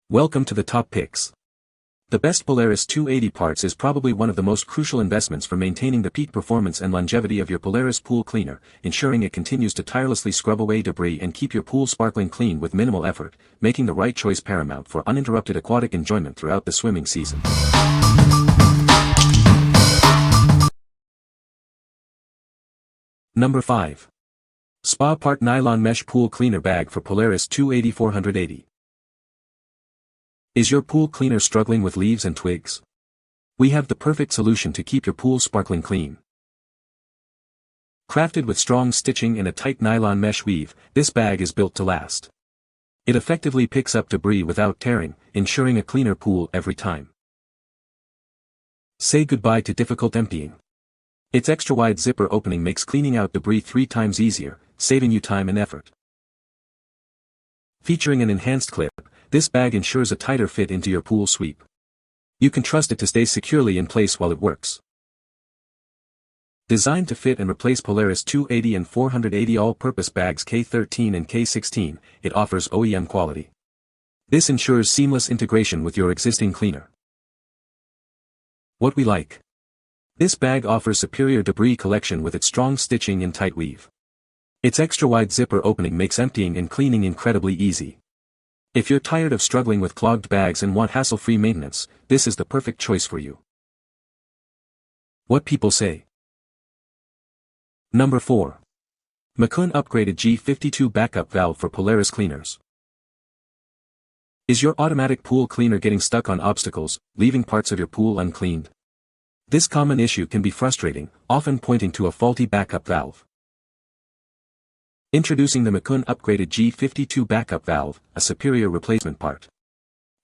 Welcome to the top picks. The best Polaris 280 parts is probably one of the most crucial investments for maintaining the peak performance and longevity of your Polaris pool cleaner, ensuring it continues to tirelessly scrub away debris and keep your pool sparkling clean with minimal effort, making the right choice paramount for uninterrupted aquatic enjoyment throughout the swimming season. Number 5. Spa Part Nylon Mesh Pool Cleaner Bag for Polaris 280 480. Is your pool cleaner struggling with leaves and twigs? We have the perfect solution to keep your pool sparkling clean. Crafted with strong stitching and a tight nylon mesh weave, this bag is built to last. It effectively picks up debris without tearing, ensuring a cleaner pool every time. Say goodbye to difficult emptying. Its extra-wide zipper opening makes cleaning out debris 3 times easier, saving you time and effort. Featuring an enhanced clip, this bag ensures a tighter fit into your pool sweep. You can trust it to stay securely in place while it works. Designed to fit and replace Polaris 280 and 480 all-purpose bags K13 and K16, it offers OEM quality. This ensures seamless integration with your existing cleaner. What we like. This bag offers superior debris collection with its strong stitching and tight weave. Its extra-wide zipper opening makes emptying and cleaning incredibly easy. If you're tired of struggling with clogged bags and want hassle-free maintenance, this is the perfect choice for you. What people say. Number 4. MAKHOON Upgraded G52 Backup Valve for Polaris Cleaners. Is your automatic pool cleaner getting stuck on obstacles, leaving parts of your pool uncleaned? This common issue can be frustrating, often pointing to a faulty backup valve. Introducing the MAKHOON Upgraded G52 Backup Valve, a superior replacement part.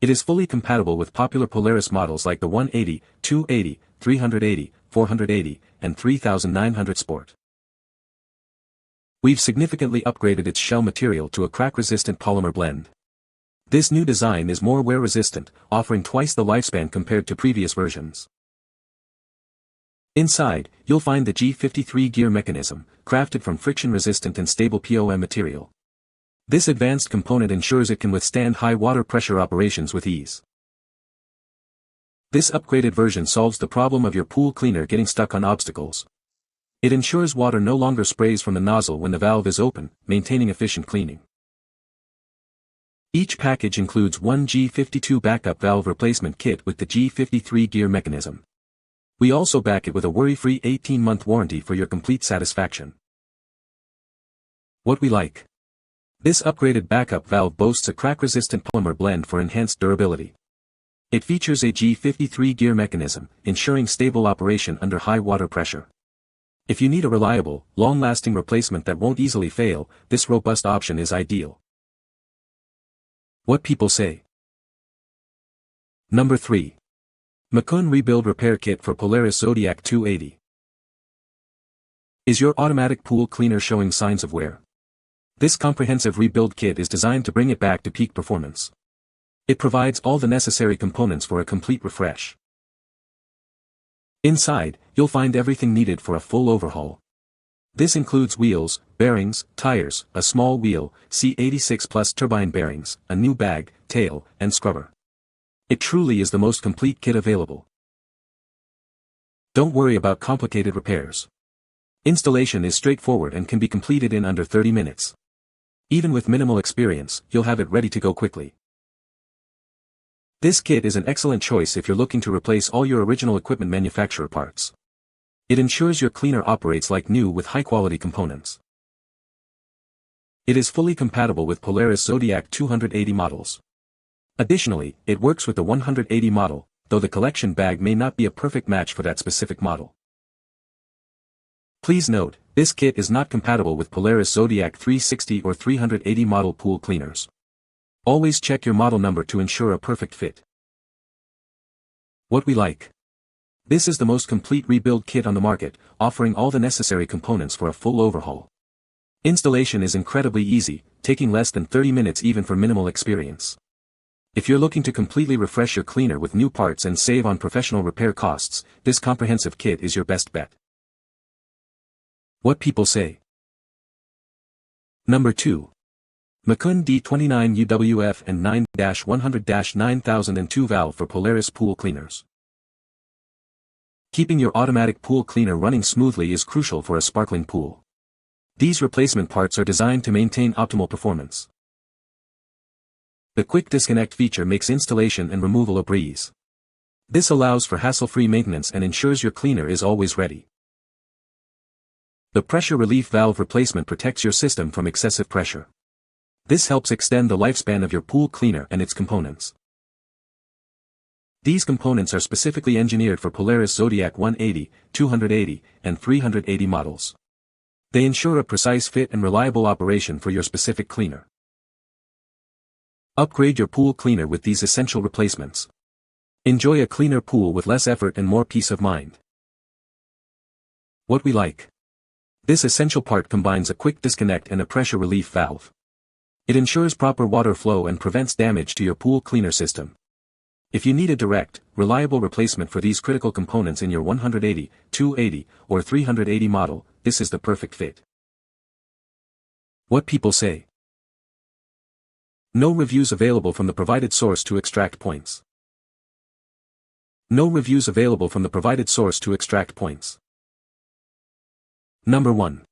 It is fully compatible with popular Polaris models like the 180, 280, 380, 480, and 3900 Sport. We've significantly upgraded its shell material to a crack-resistant polymer blend. This new design is more wear-resistant, offering twice the lifespan compared to previous versions. Inside, you'll find the G53 gear mechanism, crafted from friction-resistant and stable POM material. This advanced component ensures it can withstand high water pressure operations with ease. This upgraded version solves the problem of your pool cleaner getting stuck on obstacles. It ensures water no longer sprays from the nozzle when the valve is open, maintaining efficient cleaning. Each package includes one G52 backup valve replacement kit with the G53 gear mechanism. We also back it with a worry-free 18-month warranty for your complete satisfaction. What we like. This upgraded backup valve boasts a crack-resistant polymer blend for enhanced durability. It features a G53 gear mechanism, ensuring stable operation under high water pressure. If you need a reliable, long-lasting replacement that won't easily fail, this robust option is ideal. What people say. Number 3. MAKHOON Rebuild Repair Kit for Polaris Zodiac 280. Is your automatic pool cleaner showing signs of wear? This comprehensive rebuild kit is designed to bring it back to peak performance. It provides all the necessary components for a complete refresh. Inside, you'll find everything needed for a full overhaul. This includes wheels, bearings, tires, a small wheel, C86 plus turbine bearings, a new bag, tail, and scrubber. It truly is the most complete kit available. Don't worry about complicated repairs. Installation is straightforward and can be completed in under 30 minutes. Even with minimal experience, you'll have it ready to go quickly. This kit is an excellent choice if you're looking to replace all your original equipment manufacturer parts. It ensures your cleaner operates like new with high-quality components. It is fully compatible with Polaris Zodiac 280 models. Additionally, it works with the 180 model, though the collection bag may not be a perfect match for that specific model. Please note, this kit is not compatible with Polaris Zodiac 360 or 380 model pool cleaners. Always check your model number to ensure a perfect fit. What we like. This is the most complete rebuild kit on the market, offering all the necessary components for a full overhaul. Installation is incredibly easy, taking less than 30 minutes even for minimal experience. If you're looking to completely refresh your cleaner with new parts and save on professional repair costs, this comprehensive kit is your best bet. What people say. Number 2. MAKHOON D29 UWF and 9-100-9002 valve for Polaris pool cleaners. Keeping your automatic pool cleaner running smoothly is crucial for a sparkling pool. These replacement parts are designed to maintain optimal performance. The quick disconnect feature makes installation and removal a breeze. This allows for hassle-free maintenance and ensures your cleaner is always ready. The pressure relief valve replacement protects your system from excessive pressure. This helps extend the lifespan of your pool cleaner and its components. These components are specifically engineered for Polaris Zodiac 180, 280, and 380 models. They ensure a precise fit and reliable operation for your specific cleaner. Upgrade your pool cleaner with these essential replacements. Enjoy a cleaner pool with less effort and more peace of mind. What we like. This essential part combines a quick disconnect and a pressure relief valve. It ensures proper water flow and prevents damage to your pool cleaner system. If you need a direct, reliable replacement for these critical components in your 180, 280, or 380 model, this is the perfect fit. What people say. No reviews available from the provided source to extract points. No reviews available from the provided source to extract points. Number 1.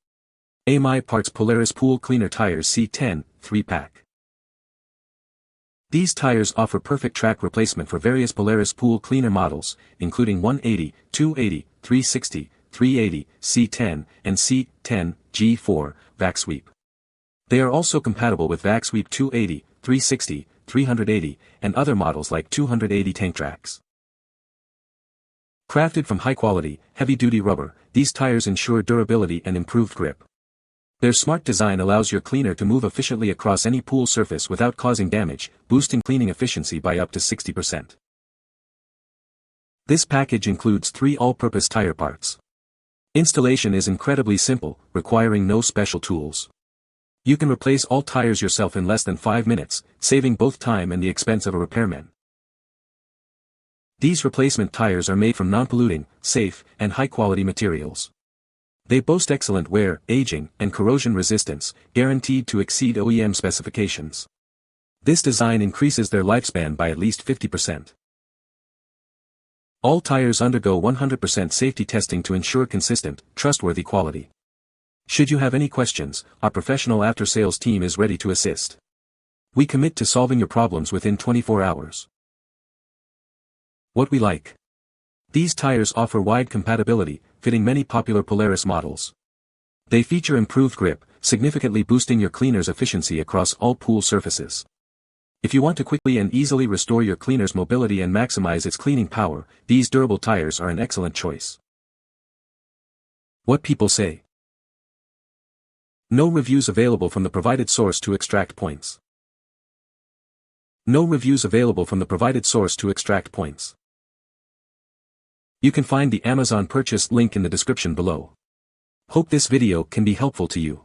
AMI Parts Polaris Pool Cleaner Tires C10, 3-pack. These tires offer perfect track replacement for various Polaris pool cleaner models, including 180, 280, 360, 380, C10, and C10, G4, vac sweep. They are also compatible with vac sweep 280, 360, 380, and other models like 280 tank tracks. Crafted from high-quality, heavy-duty rubber, these tires ensure durability and improved grip. Their smart design allows your cleaner to move efficiently across any pool surface without causing damage, boosting cleaning efficiency by up to 60%. This package includes 3 all-purpose tire parts. Installation is incredibly simple, requiring no special tools. You can replace all tires yourself in less than 5 minutes, saving both time and the expense of a repairman. These replacement tires are made from non-polluting, safe, and high-quality materials. They boast excellent wear, aging, and corrosion resistance, guaranteed to exceed OEM specifications. This design increases their lifespan by at least 50%. All tires undergo 100% safety testing to ensure consistent, trustworthy quality. Should you have any questions, our professional after-sales team is ready to assist. We commit to solving your problems within 24 hours. What we like. These tires offer wide compatibility, fitting many popular Polaris models. They feature improved grip, significantly boosting your cleaner's efficiency across all pool surfaces. If you want to quickly and easily restore your cleaner's mobility and maximize its cleaning power, these durable tires are an excellent choice. What people say. No reviews available from the provided source to extract points. No reviews available from the provided source to extract points. You can find the Amazon purchase link in the description below. Hope this video can be helpful to you.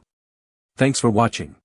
Thanks for watching.